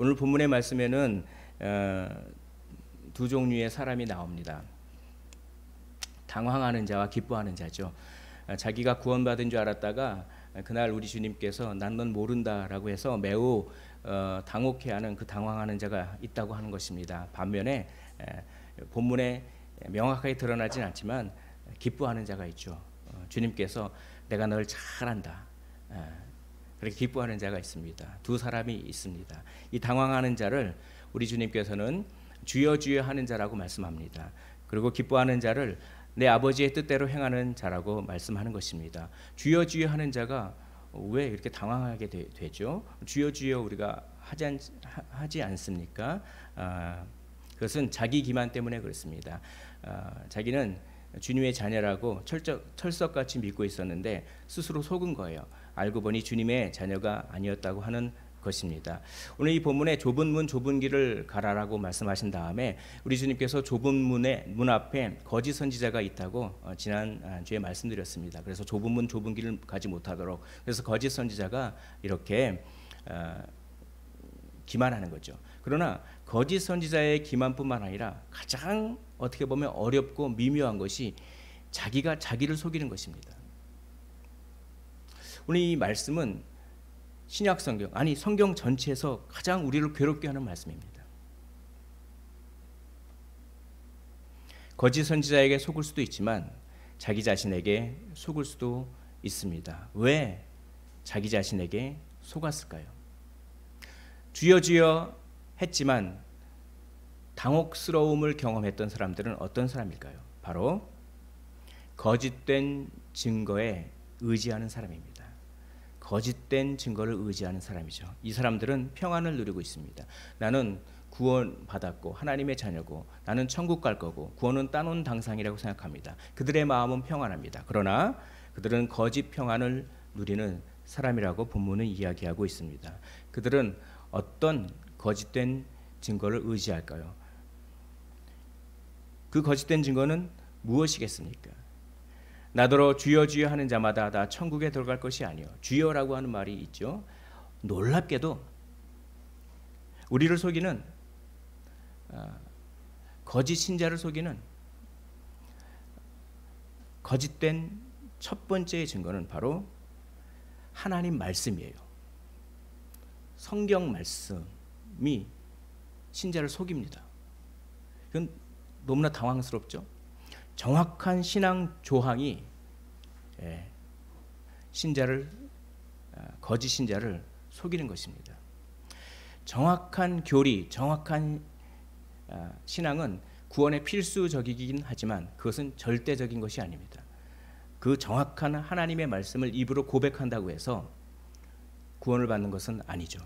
오늘 본문의 말씀에는 두 종류의 사람이 나옵니다. 당황하는 자와 기뻐하는 자죠. 자기가 구원받은 줄 알았다가 그날 우리 주님께서 난 넌 모른다라고 해서 매우 당혹해하는 그 당황하는 자가 있다고 하는 것입니다. 반면에 본문에 명확하게 드러나진 않지만 기뻐하는 자가 있죠. 주님께서 내가 널 잘 안다, 그렇게 기뻐하는 자가 있습니다. 두 사람이 있습니다. 이 당황하는 자를 우리 주님께서는 주여 주여 하는 자라고 말씀합니다. 그리고 기뻐하는 자를 내 아버지의 뜻대로 행하는 자라고 말씀하는 것입니다. 주여 주여 하는 자가 왜 이렇게 당황하게 되죠? 주여 주여 우리가 하지 않습니까? 그것은 자기 기만 때문에 그렇습니다. 자기는 주님의 자녀라고 철석같이 믿고 있었는데 스스로 속은 거예요. 알고 보니 주님의 자녀가 아니었다고 하는 것입니다. 오늘 이 본문에 좁은 문 좁은 길을 가라라고 말씀하신 다음에 우리 주님께서 좁은 문 앞에 거짓 선지자가 있다고 지난 주에 말씀드렸습니다. 그래서 좁은 문 좁은 길을 가지 못하도록, 그래서 거짓 선지자가 이렇게 기만하는 거죠. 그러나 거짓 선지자의 기만뿐만 아니라 가장 어떻게 보면 어렵고 미묘한 것이 자기가 자기를 속이는 것입니다. 오늘 이 말씀은 신약 성경, 아니 성경 전체에서 가장 우리를 괴롭게 하는 말씀입니다. 거짓 선지자에게 속을 수도 있지만 자기 자신에게 속을 수도 있습니다. 왜 자기 자신에게 속았을까요? 주여 주여 했지만 당혹스러움을 경험했던 사람들은 어떤 사람일까요? 바로 거짓된 증거에 의지하는 사람입니다. 거짓된 증거를 의지하는 사람이죠. 이 사람들은 평안을 누리고 있습니다. 나는 구원받았고 하나님의 자녀고 나는 천국 갈 거고 구원은 따놓은 당상이라고 생각합니다. 그들의 마음은 평안합니다. 그러나 그들은 거짓 평안을 누리는 사람이라고 본문은 이야기하고 있습니다. 그들은 어떤 거짓된 증거를 의지할까요? 그 거짓된 증거는 무엇이겠습니까? 나더러 주여 주여 하는 자마다 다 천국에 들어갈 것이 아니요. 주여라고 하는 말이 있죠. 놀랍게도 우리를 속이는 거짓 신자를 속이는 거짓된 첫 번째의 증거는 바로 하나님 말씀이에요. 성경 말씀이 신자를 속입니다. 이건 너무나 당황스럽죠. 정확한 신앙 조항이 거짓 신자를 속이는 것입니다. 정확한 교리, 정확한 신앙은 구원의 필수적이긴 하지만 그것은 절대적인 것이 아닙니다. 그 정확한 하나님의 말씀을 입으로 고백한다고 해서 구원을 받는 것은 아니죠.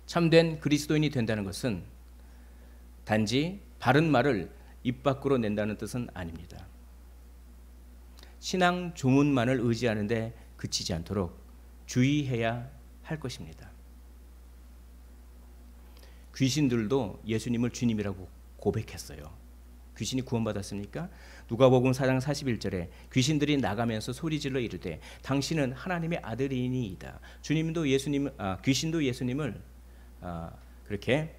참된 그리스도인이 된다는 것은 단지 바른 말을 입 밖으로 낸다는 뜻은 아닙니다. 신앙 조문만을 의지하는 데 그치지 않도록 주의해야 할 것입니다. 귀신들도 예수님을 주님이라고 고백했어요. 귀신이 구원받았습니까? 누가복음 4장 41절에 귀신들이 나가면서 소리질러 이르되 당신은 하나님의 아들이니이다. 귀신도 예수님을 그렇게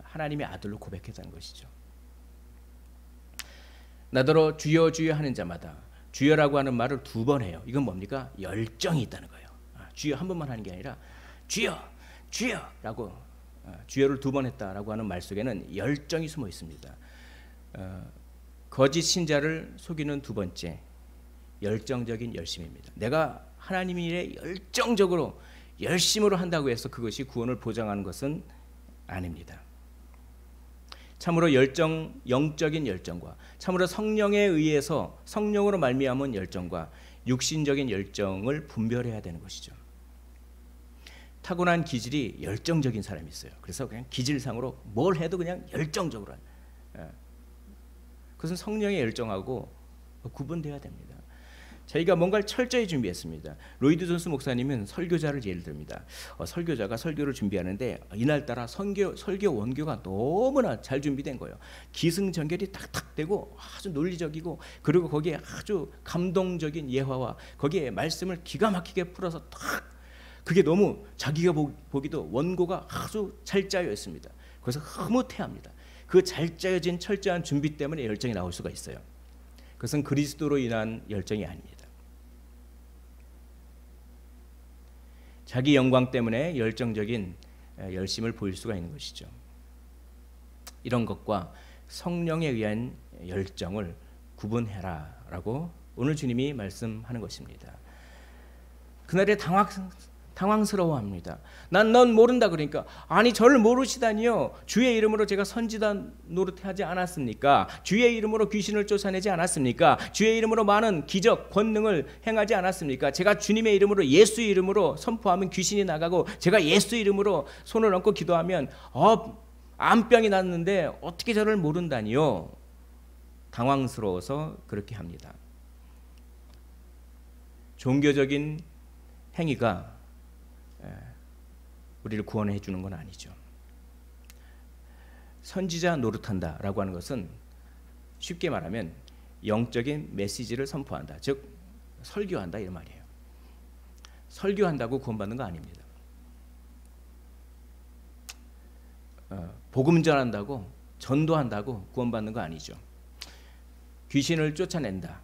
하나님의 아들로 고백했다는 것이죠. 나더러 주여 주여 하는 자마다, 주여라고 하는 말을 2번 해요. 이건 뭡니까? 열정이 있다는 거예요. 주여 한 번만 하는 게 아니라 주여 주여라고 주여를 2번 했다라고 하는 말 속에는 열정이 숨어 있습니다. 거짓 신자를 속이는 두 번째, 열정적인 열심입니다. 내가 하나님 일에 열정적으로 열심으로 한다고 해서 그것이 구원을 보장하는 것은 아닙니다. 참으로 영적인 열정과 참으로 성령에 의해서 성령으로 말미암은 열정과 육신적인 열정을 분별해야 되는 것이죠. 타고난 기질이 열정적인 사람이 있어요. 그래서 그냥 기질상으로 뭘 해도 그냥 열정적으로 그것은 성령의 열정하고 구분돼야 됩니다. 저희가 뭔가를 철저히 준비했습니다. 로이드 존스 목사님은 설교자를 예를 듭니다. 설교자가 설교를 준비하는데 이날따라 설교 원교가 너무나 잘 준비된 거예요. 기승전결이 탁탁 되고 아주 논리적이고, 그리고 거기에 아주 감동적인 예화와 거기에 말씀을 기가 막히게 풀어서 탁, 그게 너무 자기가 보기도 원고가 아주 잘 짜여 있습니다. 그래서 흐뭇해합니다. 그 잘 짜여진 철저한 준비 때문에 열정이 나올 수가 있어요. 그것은 그리스도로 인한 열정이 아닙니다. 자기 영광 때문에 열정적인 열심을 보일 수가 있는 것이죠. 이런 것과 성령에 의한 열정을 구분해라 라고 오늘 주님이 말씀하는 것입니다. 그날에 당황스러워합니다. 난 넌 모른다 그러니까 아니 저를 모르시다니요. 주의 이름으로 제가 선지자 노릇하지 않았습니까? 주의 이름으로 귀신을 쫓아내지 않았습니까? 주의 이름으로 많은 기적 권능을 행하지 않았습니까? 제가 주님의 이름으로 예수 이름으로 선포하면 귀신이 나가고 제가 예수 이름으로 손을 얹고 기도하면 암병이 났는데 어떻게 저를 모른다니요. 당황스러워서 그렇게 합니다. 종교적인 행위가 우리를 구원해 주는 건 아니죠. 선지자 노릇한다라고 하는 것은 쉽게 말하면 영적인 메시지를 선포한다. 즉 설교한다 이런 말이에요. 설교한다고 구원받는 거 아닙니다. 복음 전한다고 전도한다고 구원받는 거 아니죠. 귀신을 쫓아낸다.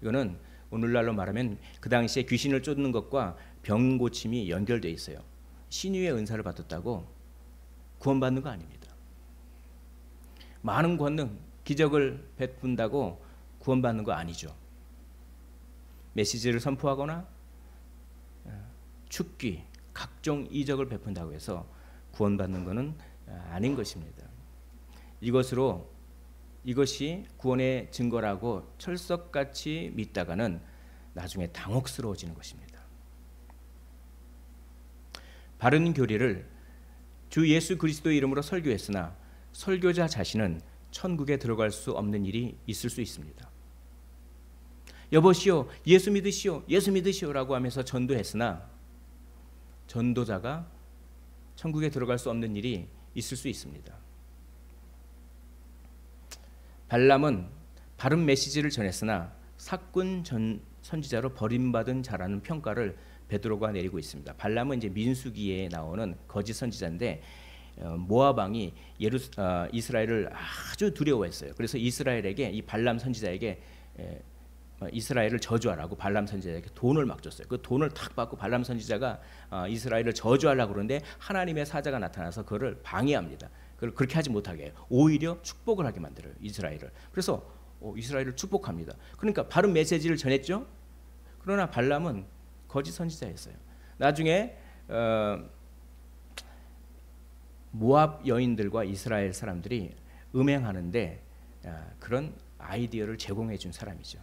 이거는 오늘날로 말하면 그 당시에 귀신을 쫓는 것과 병 고침이 연결되어 있어요. 신유의 은사를 받았다고 구원받는 거 아닙니다. 많은 권능, 기적을 베푼다고 구원받는 거 아니죠. 메시지를 선포하거나 축기, 각종 이적을 베푼다고 해서 구원받는 것은 아닌 것입니다. 이것이 구원의 증거라고 철석같이 믿다가는 나중에 당혹스러워지는 것입니다. 바른 교리를 주 예수 그리스도의 이름으로 설교했으나 설교자 자신은 천국에 들어갈 수 없는 일이 있을 수 있습니다. 여보시오, 예수 믿으시오, 예수 믿으시오라고 하면서 전도했으나 전도자가 천국에 들어갈 수 없는 일이 있을 수 있습니다. 발람은 바른 메시지를 전했으나 사꾼 선지자로 버림받은 자라는 평가를 베드로가 내리고 있습니다. 발람은 이제 민수기에 나오는 거짓 선지자인데 모압 왕이 이스라엘을 아주 두려워했어요. 그래서 이스라엘에게 이 발람 선지자에게 이스라엘을 저주하라고 발람 선지자에게 돈을 막 줬어요. 그 돈을 탁 받고 발람 선지자가 이스라엘을 저주하려고 그러는데 하나님의 사자가 나타나서 그를 방해합니다. 그걸 그렇게 하지 못하게 해요. 오히려 축복을 하게 만들어요. 이스라엘을. 그래서 이스라엘을 축복합니다. 그러니까 바른 메시지를 전했죠. 그러나 발람은 거짓 선지자였어요. 나중에 모압 여인들과 이스라엘 사람들이 음행하는데 그런 아이디어를 제공해 준 사람이죠.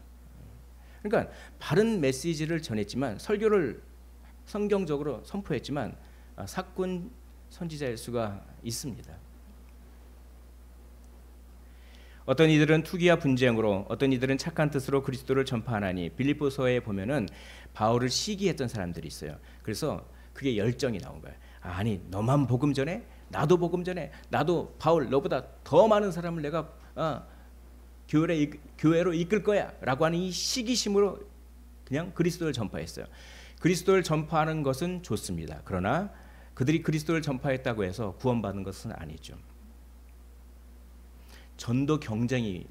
그러니까 바른 메시지를 전했지만 설교를 성경적으로 선포했지만 사꾼 선지자일 수가 있습니다. 어떤 이들은 투기와 분쟁으로, 어떤 이들은 착한 뜻으로 그리스도를 전파하나니, 빌립보서에 보면은 바울을 시기했던 사람들이 있어요. 그래서 그게 열정이 나온 거예요. 아니 너만 복음 전해? 나도 복음 전해. 나도 바울 너보다 더 많은 사람을 내가 교회로 이끌 거야 라고 하는 이 시기심으로 그냥 그리스도를 전파했어요. 그리스도를 전파하는 것은 좋습니다. 그러나 그들이 그리스도를 전파했다고 해서 구원받는 것은 아니죠. 전도 경쟁이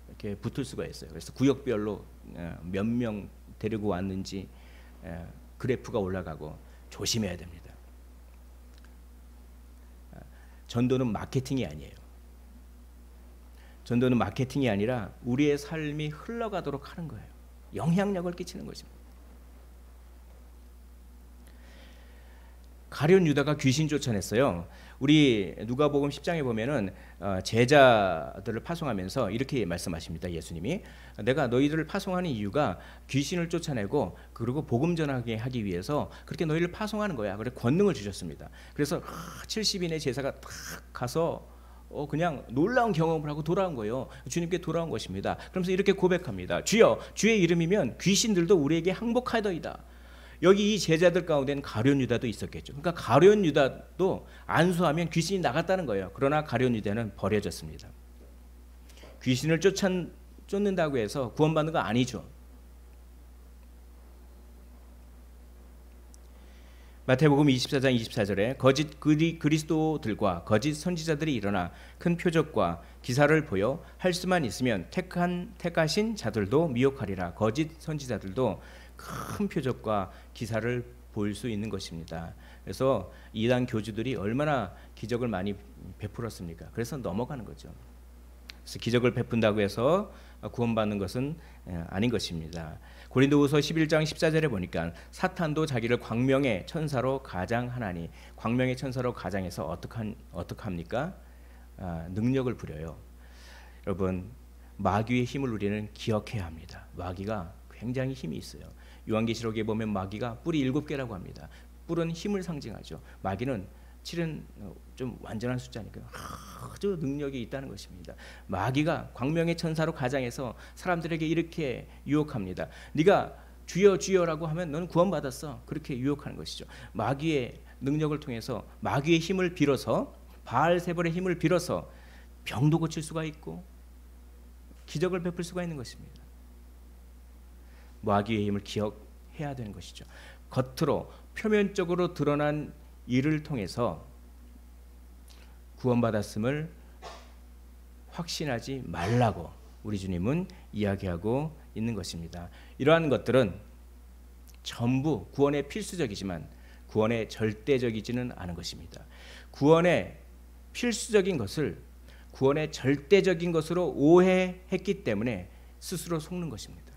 이렇게 붙을 수가 있어요. 그래서 구역별로 몇 명 데리고 왔는지 그래프가 올라가고 조심해야 됩니다. 전도는 마케팅이 아니에요. 전도는 마케팅이 아니라 우리의 삶이 흘러가도록 하는 거예요. 영향력을 끼치는 것입니다. 가룟 유다가 귀신 쫓아냈어요. 우리 누가복음 10장에 보면은 제자들을 파송하면서 이렇게 말씀하십니다. 예수님이 내가 너희들을 파송하는 이유가 귀신을 쫓아내고 그리고 복음 전하게 하기 위해서 그렇게 너희를 파송하는 거야. 그래 권능을 주셨습니다. 그래서 70인의 제사가 딱 가서 그냥 놀라운 경험을 하고 돌아온 거예요. 주님께 돌아온 것입니다. 그러면서 이렇게 고백합니다. 주여, 주의 이름이면 귀신들도 우리에게 항복하더이다. 여기 이 제자들 가운데는 가룟 유다도 있었겠죠. 그러니까 가룟 유다도 안수하면 귀신이 나갔다는 거예요. 그러나 가룟 유다는 버려졌습니다. 귀신을 쫓는다고 해서 구원받는 거 아니죠. 마태복음 24장 24절에 거짓 그리스도들과 거짓 선지자들이 일어나 큰 표적과 기사를 보여 할 수만 있으면 택하신 자들도 미혹하리라. 거짓 선지자들도 큰 표적과 기사를 보일 수 있는 것입니다. 그래서 이단 교주들이 얼마나 기적을 많이 베풀었습니까? 그래서 넘어가는 거죠. 그래서 기적을 베푼다고 해서 구원받는 것은 아닌 것입니다. 고린도후서 11장 14절에 보니까 사탄도 자기를 광명의 천사로 가장하나니, 광명의 천사로 가장해서 어떡합니까? 능력을 부려요. 여러분, 마귀의 힘을 우리는 기억해야 합니다. 마귀가 굉장히 힘이 있어요. 요한계시록에 보면 마귀가 뿔이 7개라고 합니다. 뿔은 힘을 상징하죠. 마귀는 7은 좀 완전한 숫자니까요. 아주 능력이 있다는 것입니다. 마귀가 광명의 천사로 가장해서 사람들에게 이렇게 유혹합니다. 네가 주여 주여라고 하면 너는 구원받았어. 그렇게 유혹하는 것이죠. 마귀의 능력을 통해서, 마귀의 힘을 빌어서, 바알세볼의 힘을 빌어서 병도 고칠 수가 있고 기적을 베풀 수가 있는 것입니다. 마귀의 힘을 기억해야 되는 것이죠. 겉으로 표면적으로 드러난 일을 통해서 구원받았음을 확신하지 말라고 우리 주님은 이야기하고 있는 것입니다. 이러한 것들은 전부 구원에 필수적이지만 구원에 절대적이지는 않은 것입니다. 구원에 필수적인 것을 구원의 절대적인 것으로 오해했기 때문에 스스로 속는 것입니다.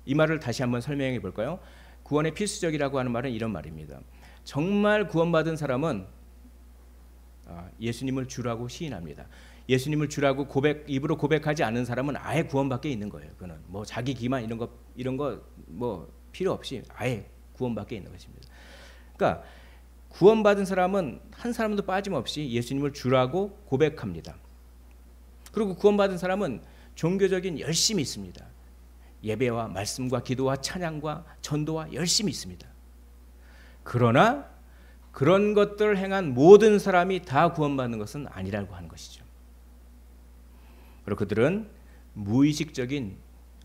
이 말을 다시 한번 설명해 볼까요? 구원의 필수적이라고 하는 말은 이런 말입니다. 정말 구원받은 사람은 예수님을 주라고 시인합니다. 예수님을 주라고 입으로 고백하지 않은 사람은 아예 구원 밖에 있는 거예요. 그는 뭐 자기 기만 이런 거 뭐 필요 없이 아예 구원 밖에 있는 것입니다. 그러니까 구원받은 사람은 한 사람도 빠짐없이 예수님을 주라고 고백합니다. 그리고 구원받은 사람은 종교적인 열심이 있습니다. 예배와 말씀과 기도와 찬양과 전도와 열심이 있습니다. 그러나 그런 것들을 행한 모든 사람이 다 구원받는 것은 아니라고 하는 것이죠. 그리고 그들은 무의식적인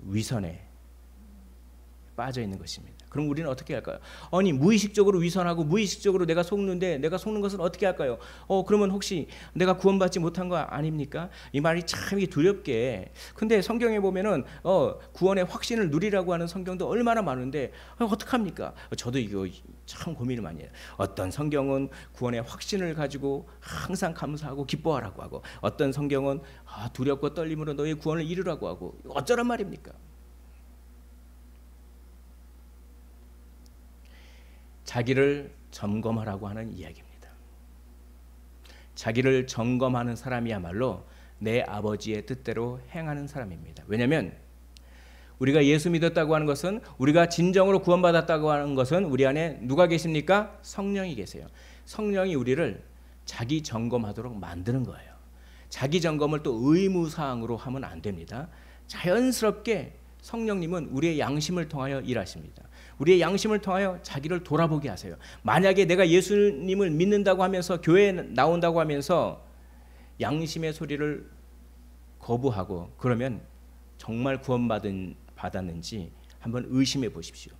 위선에 빠져 있는 것입니다. 그럼 우리는 어떻게 할까요? 아니, 무의식적으로 위선하고 무의식적으로 내가 속는데, 내가 속는 것은 어떻게 할까요? 그러면 혹시 내가 구원받지 못한 거 아닙니까? 이 말이 참 두렵게. 근데 성경에 보면은 구원의 확신을 누리라고 하는 성경도 얼마나 많은데 어떡합니까? 저도 이거 참 고민을 많이 해요. 어떤 성경은 구원의 확신을 가지고 항상 감사하고 기뻐하라고 하고, 어떤 성경은 두렵고 떨림으로 너의 구원을 이루라고 하고, 어쩌란 말입니까? 자기를 점검하라고 하는 이야기입니다. 자기를 점검하는 사람이야말로 내 아버지의 뜻대로 행하는 사람입니다. 왜냐하면 우리가 예수 믿었다고 하는 것은, 우리가 진정으로 구원받았다고 하는 것은 우리 안에 누가 계십니까? 성령이 계세요. 성령이 우리를 자기 점검하도록 만드는 거예요. 자기 점검을 또 의무사항으로 하면 안 됩니다. 자연스럽게 성령님은 우리의 양심을 통하여 일하십니다. 우리의 양심을 통하여 자기를 돌아보게 하세요. 만약에 내가 예수님을 믿는다고 하면서, 교회에 나온다고 하면서 양심의 소리를 거부하고, 그러면 정말 구원받았는지 한번 의심해 보십시오.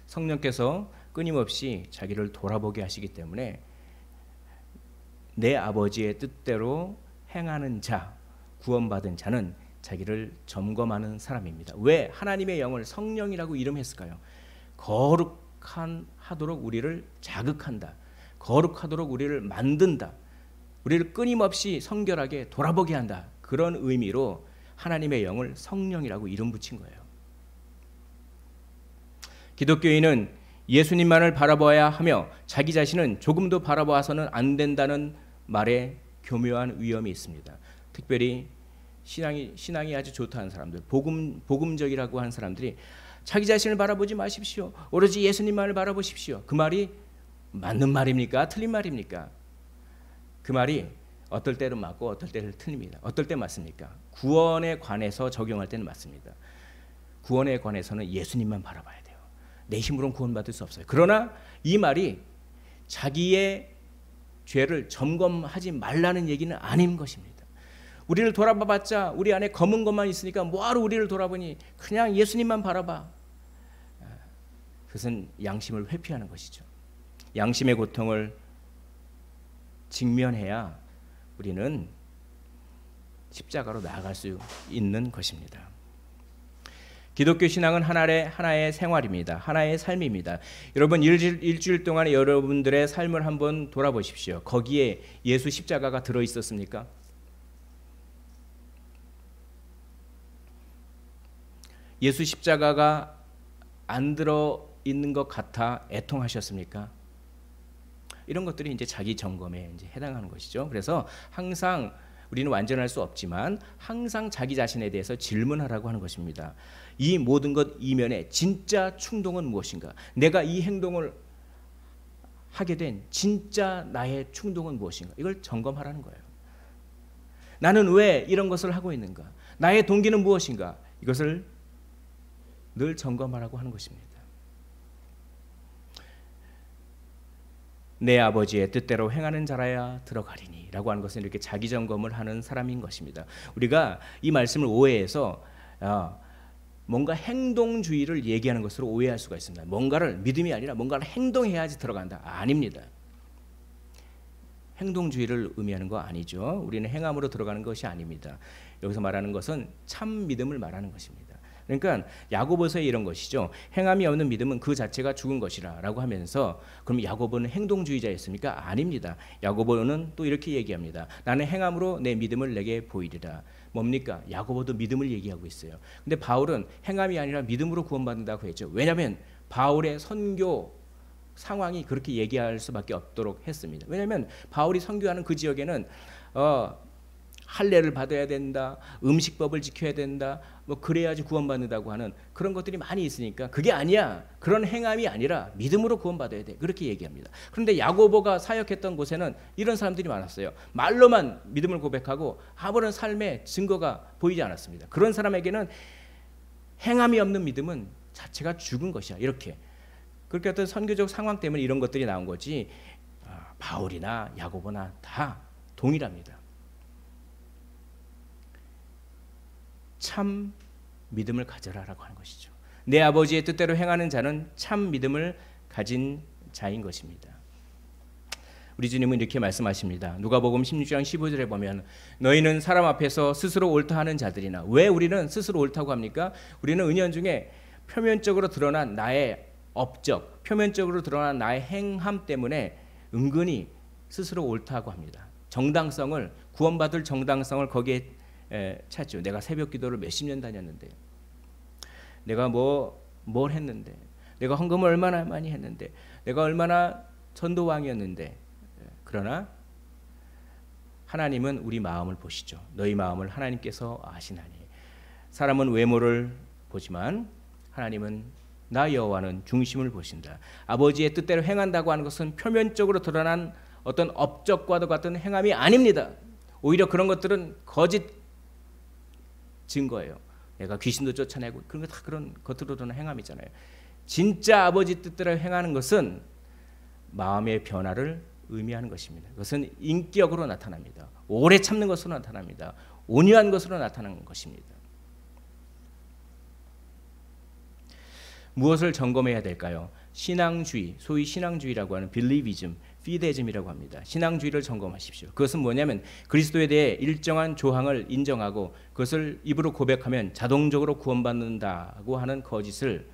성령께서 끊임없이 자기를 돌아보게 하시기 때문에 내 아버지의 뜻대로 행하는 자, 구원받은 자는 자기를 점검하는 사람입니다. 왜 하나님의 영을 성령이라고 이름했을까요? 거룩하도록 우리를 자극한다. 거룩하도록 우리를 만든다. 우리를 끊임없이 성결하게 돌아보게 한다. 그런 의미로 하나님의 영을 성령이라고 이름 붙인 거예요. 기독교인은 예수님만을 바라봐야 하며 자기 자신은 조금도 바라봐서는 안 된다는 말에 교묘한 위험이 있습니다. 특별히 신앙이 아주 좋다는 사람들, 복음적이라고 하는 사람들이 자기 자신을 바라보지 마십시오. 오로지 예수님만을 바라보십시오. 그 말이 맞는 말입니까? 틀린 말입니까? 그 말이 어떨 때는 맞고 어떨 때는 틀립니다. 어떨 때 맞습니까? 구원에 관해서 적용할 때는 맞습니다. 구원에 관해서는 예수님만 바라봐야 돼요. 내 힘으로는 구원받을 수 없어요. 그러나 이 말이 자기의 죄를 점검하지 말라는 얘기는 아닌 것입니다. 우리를 돌아봐봤자 우리 안에 검은 것만 있으니까 뭐하러 우리를 돌아보니, 그냥 예수님만 바라봐. 그것은 양심을 회피하는 것이죠. 양심의 고통을 직면해야 우리는 십자가로 나아갈 수 있는 것입니다. 기독교 신앙은 하나의 생활입니다. 하나의 삶입니다. 여러분 일주일 동안 여러분들의 삶을 한번 돌아보십시오. 거기에 예수 십자가가 들어 있었습니까? 예수 십자가가 안 들어 있는 것 같아 애통하셨습니까? 이런 것들이 이제 자기 점검에 이제 해당하는 것이죠. 그래서 항상 우리는 완전할 수 없지만 항상 자기 자신에 대해서 질문하라고 하는 것입니다. 이 모든 것 이면에 진짜 충동은 무엇인가? 내가 이 행동을 하게 된 진짜 나의 충동은 무엇인가? 이걸 점검하라는 거예요. 나는 왜 이런 것을 하고 있는가? 나의 동기는 무엇인가? 이것을 늘 점검하라고 하는 것입니다. 내 아버지의 뜻대로 행하는 자라야 들어가리니 라고 하는 것은 이렇게 자기 점검을 하는 사람인 것입니다. 우리가 이 말씀을 오해해서 뭔가 행동주의를 얘기하는 것으로 오해할 수가 있습니다. 뭔가를 믿음이 아니라 뭔가를 행동해야지 들어간다. 아닙니다. 행동주의를 의미하는 거 아니죠. 우리는 행함으로 들어가는 것이 아닙니다. 여기서 말하는 것은 참 믿음을 말하는 것입니다. 그러니까 야고보서에 이런 것이죠. 행함이 없는 믿음은 그 자체가 죽은 것이라 라고 하면서 그럼 야고보는 행동주의자였습니까? 아닙니다. 야고보는 또 이렇게 얘기합니다. 나는 행함으로 내 믿음을 내게 보이리라. 뭡니까? 야고보도 믿음을 얘기하고 있어요. 근데 바울은 행함이 아니라 믿음으로 구원받는다고 했죠. 왜냐하면 바울의 선교 상황이 그렇게 얘기할 수밖에 없도록 했습니다. 왜냐하면 바울이 선교하는 그 지역에는 할례를 받아야 된다, 음식법을 지켜야 된다, 뭐 그래야지 구원받는다고 하는 그런 것들이 많이 있으니까 그게 아니야. 그런 행함이 아니라 믿음으로 구원받아야 돼. 그렇게 얘기합니다. 그런데 야고보가 사역했던 곳에는 이런 사람들이 많았어요. 말로만 믿음을 고백하고 아무런 삶의 증거가 보이지 않았습니다. 그런 사람에게는 행함이 없는 믿음은 자체가 죽은 것이야. 이렇게 그렇게 어떤 선교적 상황 때문에 이런 것들이 나온 거지 바울이나 야고보나 다 동일합니다. 참 믿음을 가져라라고 하는 것이죠. 내 아버지의 뜻대로 행하는 자는 참 믿음을 가진 자인 것입니다. 우리 주님은 이렇게 말씀하십니다. 누가복음 16장 15절에 보면 너희는 사람 앞에서 스스로 옳다 하는 자들이나. 왜 우리는 스스로 옳다고 합니까? 우리는 은연중에 표면적으로 드러난 나의 업적, 표면적으로 드러난 나의 행함 때문에 은근히 스스로 옳다고 합니다. 정당성을, 구원받을 정당성을 거기에 찾죠. 내가 새벽 기도를 몇십 년 다녔는데, 내가 뭘 했는데, 내가 헌금을 얼마나 많이 했는데, 내가 얼마나 전도왕이었는데. 그러나 하나님은 우리 마음을 보시죠. 너희 마음을 하나님께서 아시나니. 사람은 외모를 보지만 하나님은 나 여호와는 중심을 보신다. 아버지의 뜻대로 행한다고 하는 것은 표면적으로 드러난 어떤 업적과도 같은 행함이 아닙니다. 오히려 그런 것들은 거짓 증거예요. 내가 귀신도 쫓아내고 그런 거 다 그런 겉으로 드러난 행함이잖아요. 진짜 아버지 뜻대로 행하는 것은 마음의 변화를 의미하는 것입니다. 그것은 인격으로 나타납니다. 오래 참는 것으로 나타납니다. 온유한 것으로 나타나는 것입니다. 무엇을 점검해야 될까요? 신앙주의, 소위 신앙주의라고 하는 빌리비즘, 피데즘이라고 합니다. 신앙주의를 점검하십시오. 그것은 뭐냐면 그리스도에 대해 일정한 조항을 인정하고 그것을 입으로 고백하면 자동적으로 구원받는다고 하는 거짓을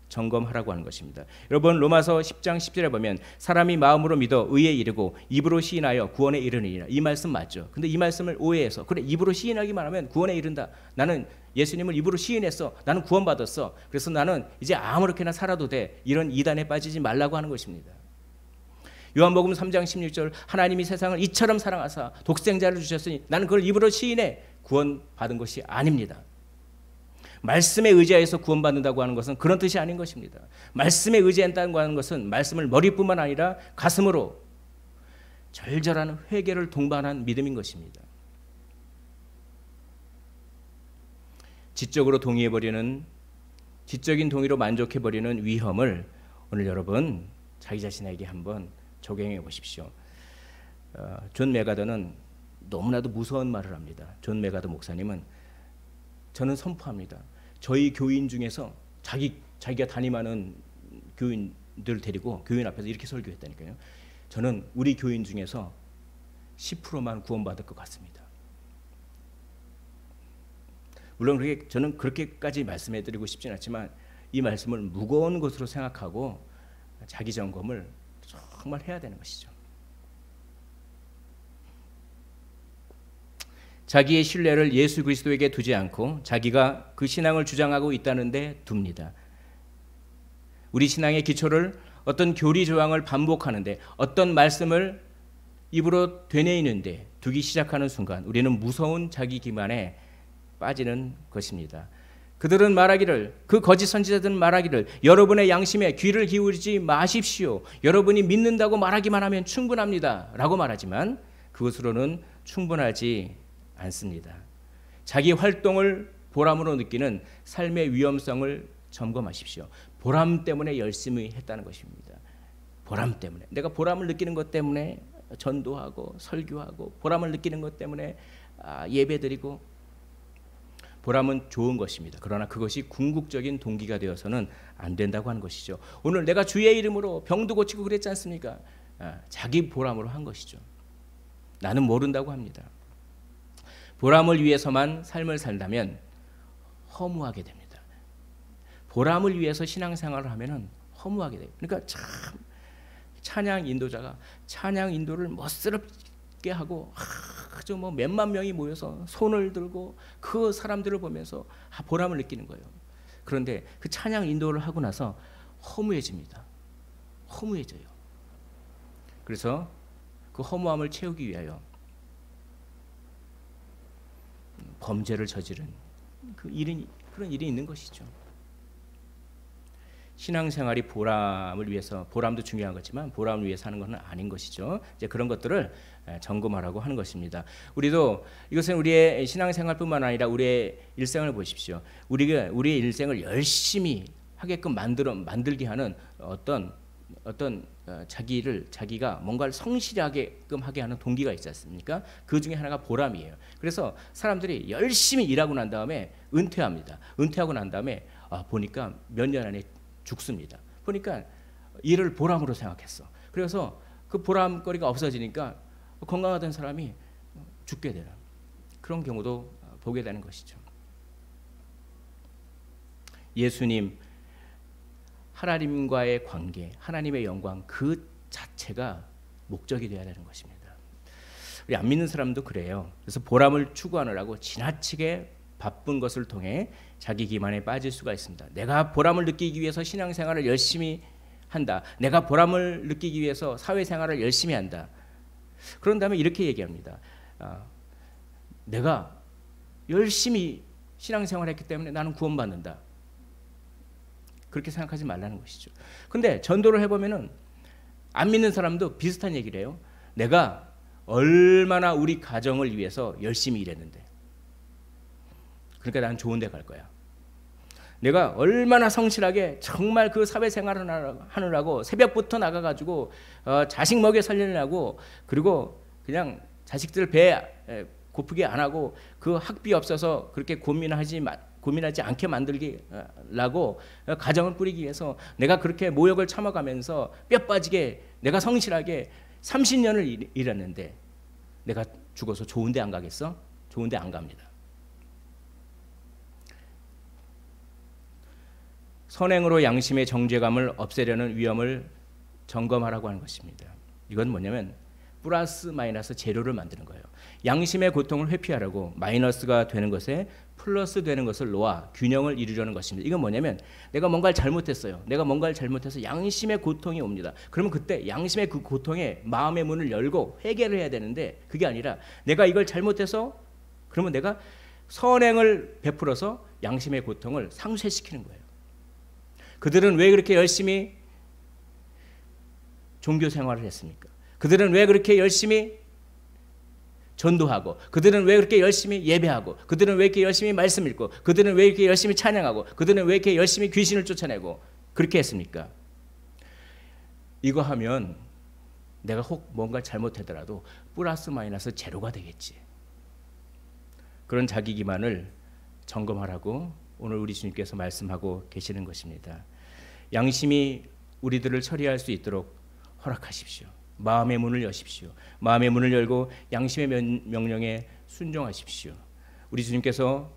점검하라고 하는 것입니다. 여러분 로마서 10장 10절에 보면 사람이 마음으로 믿어 의에 이르고 입으로 시인하여 구원에 이르느니라. 이 말씀 맞죠? 근데 이 말씀을 오해해서 그래 입으로 시인하기만 하면 구원에 이른다. 나는 예수님을 입으로 시인했어. 나는 구원받았어. 그래서 나는 이제 아무렇게나 살아도 돼. 이런 이단에 빠지지 말라고 하는 것입니다. 요한복음 3장 16절 하나님이 세상을 이처럼 사랑하사 독생자를 주셨으니 나는 그걸 입으로 시인해. 구원받은 것이 아닙니다. 말씀에 의지하여서 구원받는다고 하는 것은 그런 뜻이 아닌 것입니다. 말씀에 의지한다고 하는 것은 말씀을 머리뿐만 아니라 가슴으로 절절한 회개를 동반한 믿음인 것입니다. 지적으로 동의해버리는, 지적인 동의로 만족해버리는 위험을 오늘 여러분 자기 자신에게 한번 적용해 보십시오. 존 메가더는 너무나도 무서운 말을 합니다. 존 메가더 목사님은 저는 선포합니다. 저희 교인 중에서 자기가 담임하는 교인들 데리고 교인 앞에서 이렇게 설교했다니까요. 저는 우리 교인 중에서 10%만 구원받을 것 같습니다. 물론 저는 그렇게까지 말씀해드리고 싶진 않지만 이 말씀을 무거운 것으로 생각하고 자기 점검을 정말 해야 되는 것이죠. 자기의 신뢰를 예수 그리스도에게 두지 않고 자기가 그 신앙을 주장하고 있다는 데 둡니다. 우리 신앙의 기초를 어떤 교리 조항을 반복하는데 어떤 말씀을 입으로 되뇌이는데 두기 시작하는 순간 우리는 무서운 자기 기만에 빠지는 것입니다. 그들은 말하기를, 그 거짓 선지자들은 말하기를 여러분의 양심에 귀를 기울이지 마십시오. 여러분이 믿는다고 말하기만 하면 충분합니다 라고 말하지만 그것으로는 충분하지 않습니다. 자기 활동을 보람으로 느끼는 삶의 위험성을 점검하십시오. 보람 때문에 열심히 했다는 것입니다. 보람 때문에, 내가 보람을 느끼는 것 때문에 전도하고 설교하고 보람을 느끼는 것 때문에 예배드리고, 보람은 좋은 것입니다. 그러나 그것이 궁극적인 동기가 되어서는 안 된다고 하는 것이죠. 오늘 내가 주의 이름으로 병도 고치고 그랬지 않습니까? 자기 보람으로 한 것이죠. 나는 모른다고 합니다. 보람을 위해서만 삶을 살다면 허무하게 됩니다. 보람을 위해서 신앙생활을 하면은 허무하게 돼요. 그러니까 참 찬양 인도자가 찬양 인도를 멋스럽게 하고 아주 뭐 몇만 명이 모여서 손을 들고 그 사람들을 보면서 보람을 느끼는 거예요. 그런데 그 찬양 인도를 하고 나서 허무해집니다. 허무해져요. 그래서 그 허무함을 채우기 위하여 범죄를 저지른 그런 일이 있는 것이죠. 신앙생활이 보람을 위해서, 보람도 중요한 거지만 보람을 위해서 하는 것은 아닌 것이죠. 이제 그런 것들을 점검하라고 하는 것입니다. 우리도 이것은 우리의 신앙생활뿐만 아니라 우리의 일생을 보십시오. 우리가 우리의 일생을 열심히 하게끔 만들게 하는 어떤 자기가 뭔가를 성실하게끔 하게 하는 동기가 있지 않습니까? 그 중에 하나가 보람이에요. 그래서 사람들이 열심히 일하고 난 다음에 은퇴합니다. 은퇴하고 난 다음에 보니까 몇 년 안에 죽습니다. 보니까 일을 보람으로 생각했어. 그래서 그 보람거리가 없어지니까 건강하던 사람이 죽게 되는 그런 경우도 보게 되는 것이죠. 예수님, 하나님과의 관계, 하나님의 영광 그 자체가 목적이 되어야 되는 것입니다. 우리 안 믿는 사람도 그래요. 그래서 보람을 추구하느라고 지나치게 바쁜 것을 통해 자기 기만에 빠질 수가 있습니다. 내가 보람을 느끼기 위해서 신앙생활을 열심히 한다. 내가 보람을 느끼기 위해서 사회생활을 열심히 한다. 그런 다음에 이렇게 얘기합니다. 내가 열심히 신앙생활을 했기 때문에 나는 구원받는다. 그렇게 생각하지 말라는 것이죠. 근데 전도를 해보면은 안 믿는 사람도 비슷한 얘기를 해요. 내가 얼마나 우리 가정을 위해서 열심히 일했는데, 그러니까 나는 좋은 데 갈 거야. 내가 얼마나 성실하게 정말 그 사회생활을 하느라고 새벽부터 나가가지고 자식 먹여 살리느라고, 그리고 그냥 자식들 배 고프게 안 하고 그 학비 없어서 그렇게 고민하지 않게 만들기라고 가정을 꾸리기 위해서 내가 그렇게 모욕을 참아가면서 뼈 빠지게 내가 성실하게 30년을 일했는데 내가 죽어서 좋은 데 안 가겠어? 좋은 데 안 갑니다. 선행으로 양심의 정죄감을 없애려는 위험을 점검하라고 하는 것입니다. 이건 뭐냐면 플러스 마이너스 제로를 만드는 거예요. 양심의 고통을 회피하려고 마이너스가 되는 것에 플러스 되는 것을 놓아 균형을 이루려는 것입니다. 이건 뭐냐면 내가 뭔가를 잘못했어요. 내가 뭔가를 잘못해서 양심의 고통이 옵니다. 그러면 그때 양심의 그 고통에 마음의 문을 열고 회개를 해야 되는데 그게 아니라 내가 이걸 잘못해서 그러면 내가 선행을 베풀어서 양심의 고통을 상쇄시키는 거예요. 그들은 왜 그렇게 열심히 종교 생활을 했습니까? 그들은 왜 그렇게 열심히 전도하고, 그들은 왜 그렇게 열심히 예배하고, 그들은 왜 이렇게 열심히 말씀 읽고, 그들은 왜 이렇게 열심히 찬양하고, 그들은 왜 이렇게 열심히 귀신을 쫓아내고 그렇게 했습니까? 이거 하면 내가 혹 뭔가 잘못하더라도 플러스 마이너스 제로가 되겠지. 그런 자기 기만을 점검하라고 오늘 우리 주님께서 말씀하고 계시는 것입니다. 양심이 우리들을 처리할 수 있도록 허락하십시오. 마음의 문을 여십시오. 마음의 문을 열고 양심의 명령에 순종하십시오. 우리 주님께서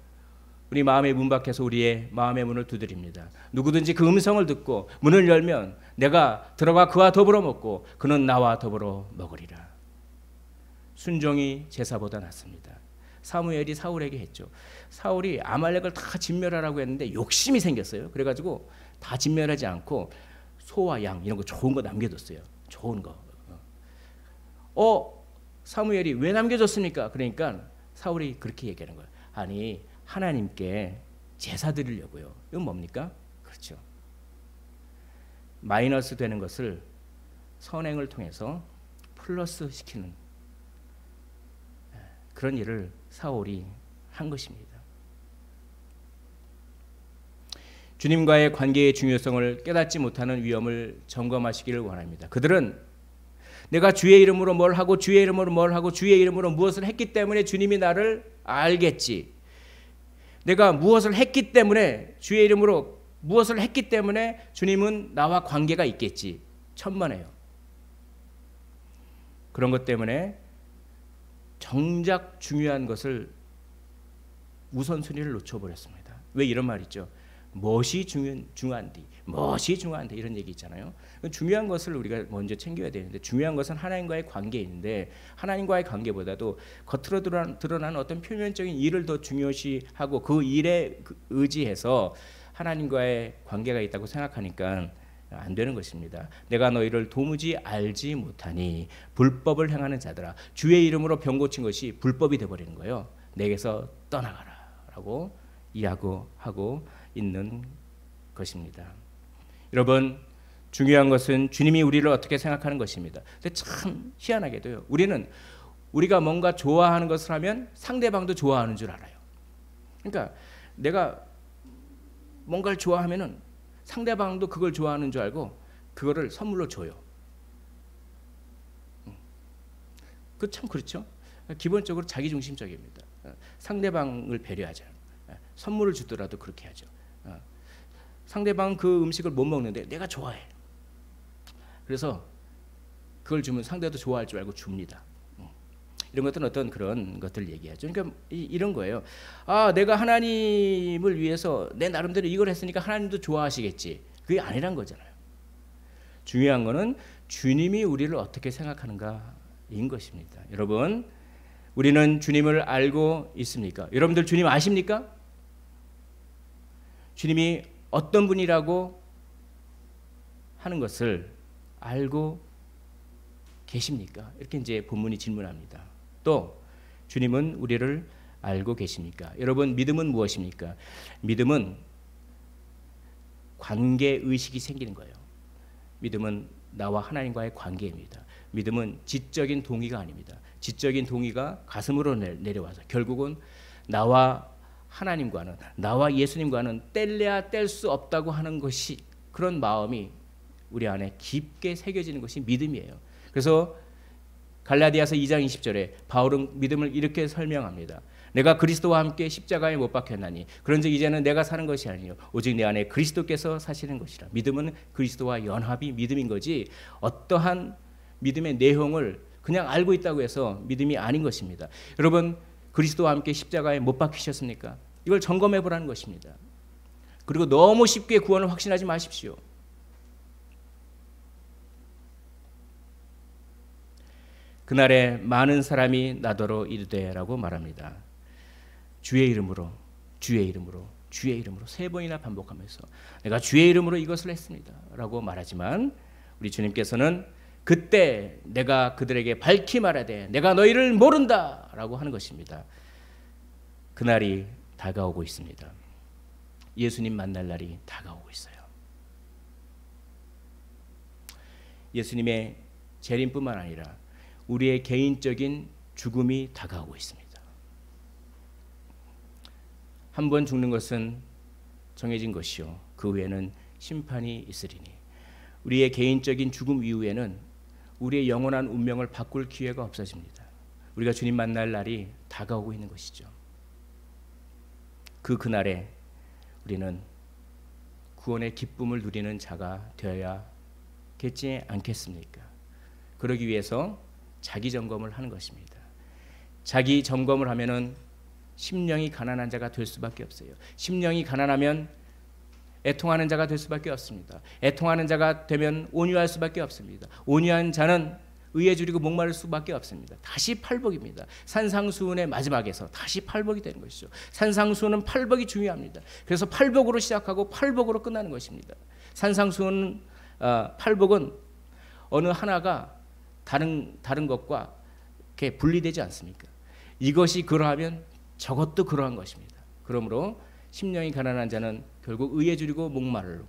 우리 마음의 문 밖에서 우리의 마음의 문을 두드립니다. 누구든지 그 음성을 듣고 문을 열면 내가 들어가 그와 더불어 먹고 그는 나와 더불어 먹으리라. 순종이 제사보다 낫습니다. 사무엘이 사울에게 했죠. 사울이 아말렉을 다 진멸하라고 했는데 욕심이 생겼어요. 그래가지고 다 진멸하지 않고 소와 양 이런 거 좋은 거 남겨뒀어요. 좋은 거. 사무엘이 왜 남겨줬습니까? 그러니까 사울이 그렇게 얘기하는 거예요. 아니 하나님께 제사 드리려고요. 이건 뭡니까? 그렇죠. 마이너스 되는 것을 선행을 통해서 플러스 시키는 그런 일을 사울이 한 것입니다. 주님과의 관계의 중요성을 깨닫지 못하는 위험을 점검하시기를 원합니다. 그들은 내가 주의 이름으로 뭘 하고 주의 이름으로 뭘 하고 주의 이름으로 무엇을 했기 때문에 주님이 나를 알겠지. 내가 무엇을 했기 때문에 주의 이름으로 무엇을 했기 때문에 주님은 나와 관계가 있겠지. 천만에요. 그런 것 때문에 정작 중요한 것을 우선순위를 놓쳐버렸습니다. 왜 이런 말 있죠? 무엇이 중요한디, 무엇이 중요한데 이런 얘기 있잖아요. 중요한 것을 우리가 먼저 챙겨야 되는데 중요한 것은 하나님과의 관계인데 하나님과의 관계보다도 겉으로 드러나는 어떤 표면적인 일을 더 중요시하고 그 일에 의지해서 하나님과의 관계가 있다고 생각하니까 안 되는 것입니다. 내가 너희를 도무지 알지 못하니 불법을 행하는 자들아. 주의 이름으로 병 고친 것이 불법이 되어버리는 거예요. 내게서 떠나가라 라고 이야기하고 있는 것입니다. 여러분, 중요한 것은 주님이 우리를 어떻게 생각하는 것입니다. 근데 참 희한하게도요. 우리가 뭔가 좋아하는 것을 하면 상대방도 좋아하는 줄 알아요. 그러니까 내가 뭔가를 좋아하면은 상대방도 그걸 좋아하는 줄 알고 그거를 선물로 줘요. 그 참 그렇죠. 기본적으로 자기중심적입니다. 상대방을 배려하자. 선물을 주더라도 그렇게 하죠. 상대방은 그 음식을 못 먹는데 내가 좋아해. 그래서 그걸 주면 상대도 좋아할 줄 알고 줍니다. 이런 것들은 어떤 그런 것들을 얘기하죠. 그러니까 이런 거예요. 내가 하나님을 위해서 내 나름대로 이걸 했으니까 하나님도 좋아하시겠지. 그게 아니란 거잖아요. 중요한 거는 주님이 우리를 어떻게 생각하는가인 것입니다. 여러분, 우리는 주님을 알고 있습니까? 여러분들 주님 아십니까? 주님이 어떤 분이라고 하는 것을 알고 계십니까? 이렇게 이제 본문이 질문합니다. 또 주님은 우리를 알고 계십니까? 여러분, 믿음은 무엇입니까? 믿음은 관계 의식이 생기는 거예요. 믿음은 나와 하나님과의 관계입니다. 믿음은 지적인 동의가 아닙니다. 지적인 동의가 가슴으로 내려와서 결국은 나와 하나님과는, 나와 예수님과는 뗄래야 뗄 수 없다고 하는 것이, 그런 마음이 우리 안에 깊게 새겨지는 것이 믿음이에요. 그래서 갈라디아서 2장 20절에 바울은 믿음을 이렇게 설명합니다. 내가 그리스도와 함께 십자가에 못 박혔나니 그런즉 이제는 내가 사는 것이 아니요 오직 내 안에 그리스도께서 사시는 것이라. 믿음은 그리스도와 연합이 믿음인 거지 어떠한 믿음의 내용을 그냥 알고 있다고 해서 믿음이 아닌 것입니다. 여러분, 그리스도와 함께 십자가에 못 박히셨습니까? 이걸 점검해 보라는 것입니다. 그리고 너무 쉽게 구원을 확신하지 마십시오. 그날에 많은 사람이 나더러 이르되라고 말합니다. 주의 이름으로, 주의 이름으로, 주의 이름으로 세 번이나 반복하면서 내가 주의 이름으로 이것을 했습니다 라고 말하지만 우리 주님께서는 그때 내가 그들에게 밝히 말하되 내가 너희를 모른다 라고 하는 것입니다. 그날이 다가오고 있습니다. 예수님 만날 날이 다가오고 있어요. 예수님의 재림뿐만 아니라 우리의 개인적인 죽음이 다가오고 있습니다. 한 번 죽는 것은 정해진 것이요 그 후에는 심판이 있으리니 우리의 개인적인 죽음 이후에는 우리의 영원한 운명을 바꿀 기회가 없어집니다. 우리가 주님 만날 날이 다가오고 있는 것이죠. 그날에 우리는 구원의 기쁨을 누리는 자가 되어야 겠지 않겠습니까? 그러기 위해서 자기 점검을 하는 것입니다. 자기 점검을 하면은 심령이 가난한 자가 될 수밖에 없어요. 심령이 가난하면 애통하는 자가 될 수밖에 없습니다. 애통하는 자가 되면 온유할 수밖에 없습니다. 온유한 자는 의에 줄이고 목마를 수밖에 없습니다. 다시 팔복입니다. 산상수훈의 마지막에서 다시 팔복이 되는 것이죠. 산상수훈은 팔복이 중요합니다. 그래서 팔복으로 시작하고 팔복으로 끝나는 것입니다. 산상수훈 팔복은 어느 하나가 다른 것과 이렇게 분리되지 않습니까? 이것이 그러하면 저것도 그러한 것입니다. 그러므로 심령이 가난한 자는 결국 의에 줄이고 목마르고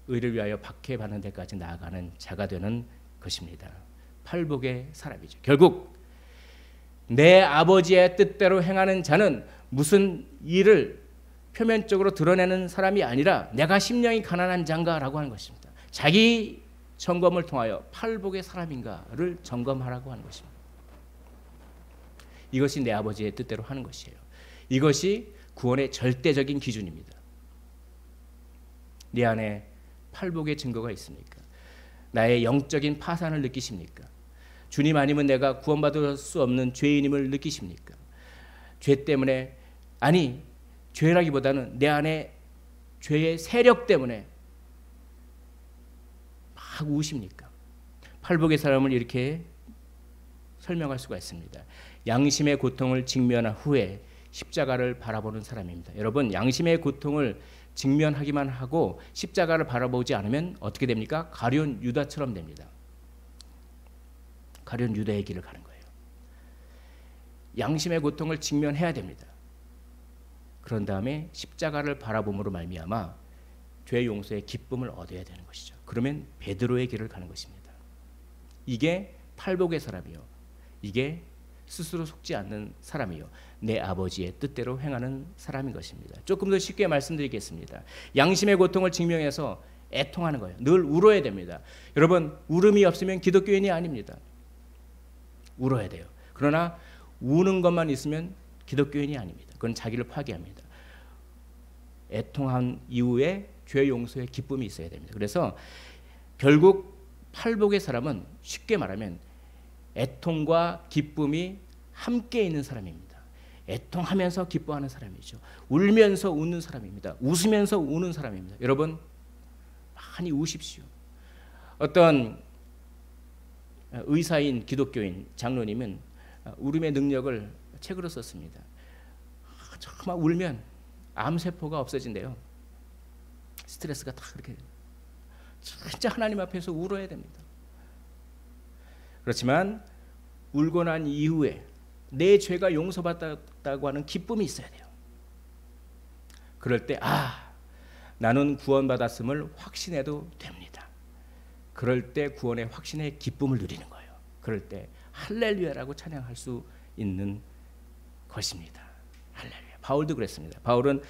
의를 위하여 박해받는 데까지 나아가는 자가 되는 것입니다. 팔복의 사람이죠. 결국 내 아버지의 뜻대로 행하는 자는 무슨 일을 표면적으로 드러내는 사람이 아니라 내가 심령이 가난한 자인가라고 하는 것입니다. 자기 점검을 통하여 팔복의 사람인가를 점검하라고 하는 것입니다. 이것이 내 아버지의 뜻대로 하는 것이에요. 이것이 구원의 절대적인 기준입니다. 네 안에 팔복의 증거가 있습니까? 나의 영적인 파산을 느끼십니까? 주님 아니면 내가 구원받을 수 없는 죄인임을 느끼십니까? 죄 때문에, 아니 죄라기보다는 내 안에 죄의 세력 때문에 막 우십니까? 팔복의 사람을 이렇게 설명할 수가 있습니다. 양심의 고통을 직면한 후에 십자가를 바라보는 사람입니다. 여러분, 양심의 고통을 직면하기만 하고 십자가를 바라보지 않으면 어떻게 됩니까? 가룟 유다처럼 됩니다. 가룟 유다의 길을 가는 거예요. 양심의 고통을 직면해야 됩니다. 그런 다음에 십자가를 바라봄으로 말미암아 죄 용서의 기쁨을 얻어야 되는 것이죠. 그러면 베드로의 길을 가는 것입니다. 이게 팔복의 사람이요, 이게 스스로 속지 않는 사람이요, 내 아버지의 뜻대로 행하는 사람인 것입니다. 조금 더 쉽게 말씀드리겠습니다. 양심의 고통을 직면해서 애통하는 거예요. 늘 울어야 됩니다. 여러분, 울음이 없으면 기독교인이 아닙니다. 울어야 돼요. 그러나 우는 것만 있으면 기독교인이 아닙니다. 그건 자기를 파괴합니다. 애통한 이후에 죄 용서의 기쁨이 있어야 됩니다. 그래서 결국 팔복의 사람은 쉽게 말하면 애통과 기쁨이 함께 있는 사람입니다. 애통하면서 기뻐하는 사람이죠. 울면서 웃는 사람입니다. 웃으면서 우는 사람입니다. 여러분, 많이 우십시오. 어떤 의사인 기독교인 장로님은 울음의 능력을 책으로 썼습니다. 정말 울면 암세포가 없어진대요. 스트레스가 다 그렇게. 진짜 하나님 앞에서 울어야 됩니다. 그렇지만 울고 난 이후에 내 죄가 용서받았다고 하는 기쁨이 있어야 돼요. 그럴 때 나는 구원받았음을 확신해도 됩니다. 그럴 때 구원의 확신의 기쁨을 누리는 거예요. 그럴 때 할렐루야라고 찬양할 수 있는 것입니다. 할렐루야. 바울도 그랬습니다. 바울은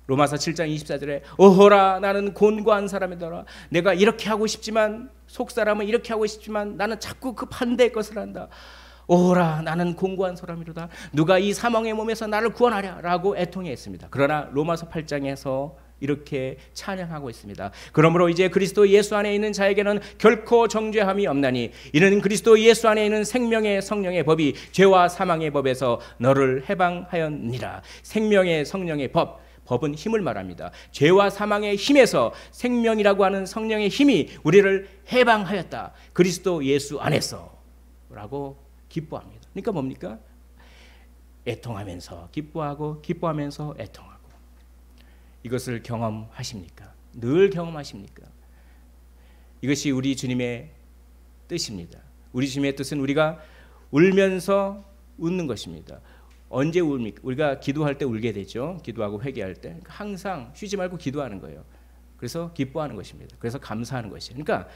로마서 7장 24절에 오호라 나는 곤고한 사람이더라. 내가 이렇게 하고 싶지만, 속사람은 이렇게 하고 싶지만 나는 자꾸 그 반대의 것을 한다. 오호라 나는 곤고한 사람이로다. 누가 이 사망의 몸에서 나를 구원하랴 라고 애통했습니다. 그러나 로마서 8장에서 이렇게 찬양하고 있습니다. 그러므로 이제 그리스도 예수 안에 있는 자에게는 결코 정죄함이 없나니 이는 그리스도 예수 안에 있는 생명의 성령의 법이 죄와 사망의 법에서 너를 해방하였느니라. 생명의 성령의 법은 힘을 말합니다. 죄와 사망의 힘에서 생명이라고 하는 성령의 힘이 우리를 해방하였다. 그리스도 예수 안에서 라고 기뻐합니다. 그러니까 뭡니까? 애통하면서 기뻐하고 기뻐하면서 애통하고. 이것을 경험하십니까? 늘 경험하십니까? 이것이 우리 주님의 뜻입니다. 우리 주님의 뜻은 우리가 울면서 웃는 것입니다. 언제 울입니까? 우리가 기도할 때 울게 되죠. 기도하고 회개할 때. 항상 쉬지 말고 기도하는 거예요. 그래서 기뻐하는 것입니다. 그래서 감사하는 것이에요. 그러니까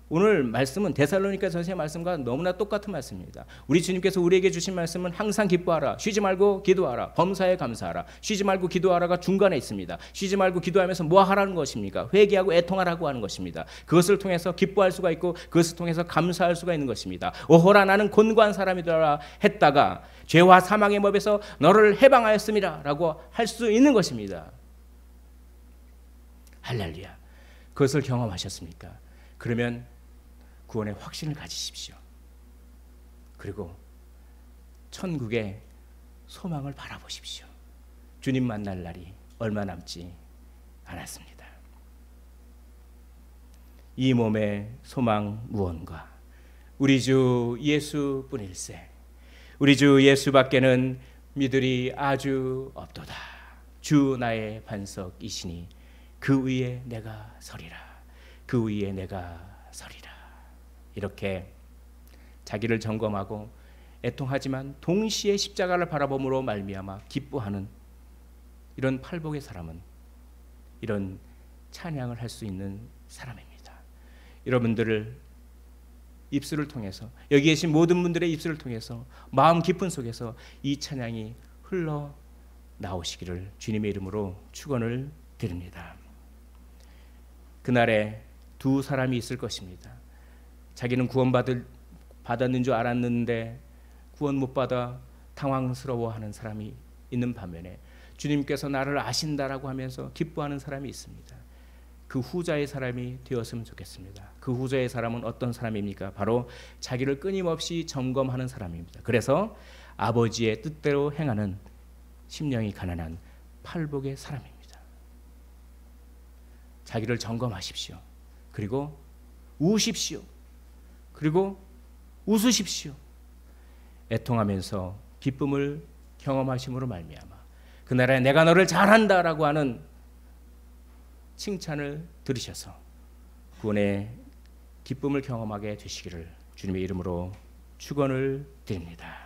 오늘 말씀은 데살로니가 전서의 말씀과 너무나 똑같은 말씀입니다. 우리 주님께서 우리에게 주신 말씀은 항상 기뻐하라, 쉬지 말고 기도하라, 범사에 감사하라. 쉬지 말고 기도하라가 중간에 있습니다. 쉬지 말고 기도하면서 뭐 하라는 것입니까? 회개하고 애통하라고 하는 것입니다. 그것을 통해서 기뻐할 수가 있고 그것을 통해서 감사할 수가 있는 것입니다. 오호라 나는 곤고한 사람이더라 했다가 죄와 사망의 법에서 너를 해방하였음이라 라고 할 수 있는 것입니다. 할렐루야. 그것을 경험하셨습니까? 그러면 구원의 확신을 가지십시오. 그리고 천국의 소망을 바라보십시오. 주님 만날 날이 얼마 남지 않았습니다. 이 몸의 소망 무언가? 우리 주 예수뿐일세. 우리 주 예수밖에는 믿으리 아주 없도다. 주 나의 반석이시니 그 위에 내가 서리라. 그 위에 내가 서리라. 이렇게 자기를 점검하고 애통하지만 동시에 십자가를 바라봄으로 말미암아 기뻐하는 이런 팔복의 사람은 이런 찬양을 할 수 있는 사람입니다. 여러분들을 입술을 통해서, 여기 계신 모든 분들의 입술을 통해서 마음 깊은 속에서 이 찬양이 흘러 나오시기를 주님의 이름으로 축원을 드립니다. 그날에 두 사람이 있을 것입니다. 자기는 받았는 줄 알았는데 구원 못 받아 당황스러워하는 사람이 있는 반면에 주님께서 나를 아신다라고 하면서 기뻐하는 사람이 있습니다. 그 후자의 사람이 되었으면 좋겠습니다. 그 후자의 사람은 어떤 사람입니까? 바로 자기를 끊임없이 점검하는 사람입니다. 그래서 아버지의 뜻대로 행하는 심령이 가난한 팔복의 사람입니다. 자기를 점검하십시오. 그리고 우십시오. 그리고 웃으십시오. 애통하면서 기쁨을 경험하심으로 말미암아 그날에 내가 너를 잘한다라고 하는 칭찬을 들으셔서 구원의 기쁨을 경험하게 되시기를 주님의 이름으로 축원을 드립니다.